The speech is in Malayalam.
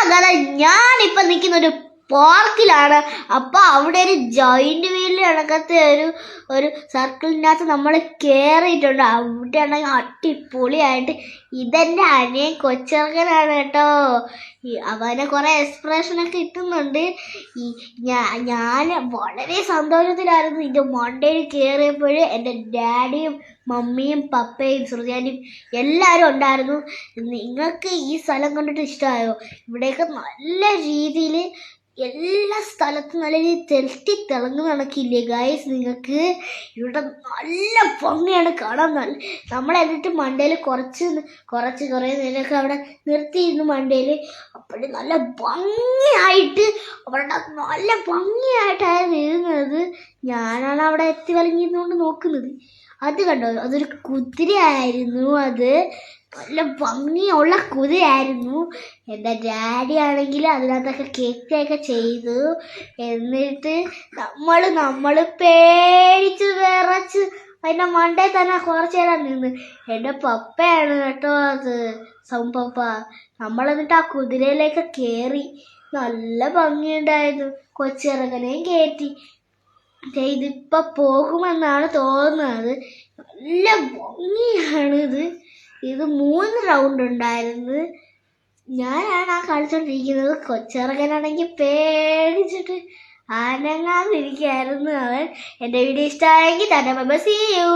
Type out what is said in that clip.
അങ്ങനെ ഞാനിപ്പോ നിൽക്കുന്ന ഒരു പാർക്കിലാണ്. അപ്പൊ അവിടെ ഒരു ജോയിന്റ് വീലിൽ കണക്കത്തെ ഒരു സർക്കിളിനകത്ത് നമ്മൾ കയറിയിട്ടുണ്ട്. അവിടെ ആണെങ്കിൽ അടിപൊളിയായിട്ട് ഇതെന്റെ അനിയൻ കൊച്ചിറക്കനാണ് കേട്ടോ. അവനെ കുറെ എക്സ്പ്രഷനൊക്കെ കിട്ടുന്നുണ്ട്. ഞാൻ വളരെ സന്തോഷത്തിലായിരുന്നു. ഇതിന്റെ മണ്ടയിൽ കയറിയപ്പോഴേ എൻ്റെ ഡാഡിയും മമ്മിയും പപ്പയും ശ്രുതിയാൻ്റെയും എല്ലാവരും ഉണ്ടായിരുന്നു. നിങ്ങൾക്ക് ഈ സ്ഥലം കണ്ടിട്ട് ഇഷ്ടമായോ? ഇവിടെയൊക്കെ നല്ല രീതിയിൽ എല്ലാ സ്ഥലത്തും നല്ല രീതിയിൽ തിളങ്ങുന്ന കണക്കില്ലേ ഗൈസ്. നിങ്ങൾക്ക് ഇവിടെ നല്ല ഭംഗിയാണ് കാണാൻ. നമ്മൾ എന്നിട്ട് മണ്ടയിൽ കുറേ നേരമൊക്കെ അവിടെ നിർത്തിയിരുന്നു മണ്ടയിൽ. അപ്പോഴും നല്ല ഭംഗിയായിട്ട് അവിടെ നല്ല ഭംഗിയായിട്ടായിരുന്നു ഇരുന്നത്. ഞാനാണ് അവിടെ എത്തി വലിഞ്ഞിരുന്നുകൊണ്ട് നോക്കുന്നത്. അത് കണ്ടോ, അതൊരു കുതിരയായിരുന്നു. അത് നല്ല ഭംഗിയുള്ള കുതിരയായിരുന്നു. എൻ്റെ ഡാഡി ആണെങ്കിൽ അതിനകത്തൊക്കെ കേക്കൊക്കെ ചെയ്തു. എന്നിട്ട് നമ്മൾ പേടിച്ച് വിറച്ച് അതിൻ്റെ മണ്ടയിൽ തന്നെ കുറച്ച് നേരം നിന്ന്. എൻ്റെ പപ്പയാണ് കേട്ടോ അത്, പപ്പ. നമ്മളെന്നിട്ട് ആ കുതിരയിലേക്ക് കയറി. നല്ല ഭംഗിയുണ്ടായിരുന്നു. കൊച്ചിറങ്ങനെയും കയറ്റി ഇതിപ്പോൾ പോകുമെന്നാണ് തോന്നുന്നത്. നല്ല ഭംഗിയാണിത്. ഇത് 3 റൗണ്ട് ഉണ്ടായിരുന്നു. ഞാനാണ് ആ കളിച്ചോണ്ടിരിക്കുന്നത്. കൊച്ചിറങ്ങനാണെങ്കിൽ പേടിച്ചിട്ട് അനങ്ങാതിരിക്കായിരുന്നു അവൻ. എൻ്റെ വീഡിയോ ഇഷ്ടമായെങ്കിൽ തന്നെ ബൈ, സീ യു.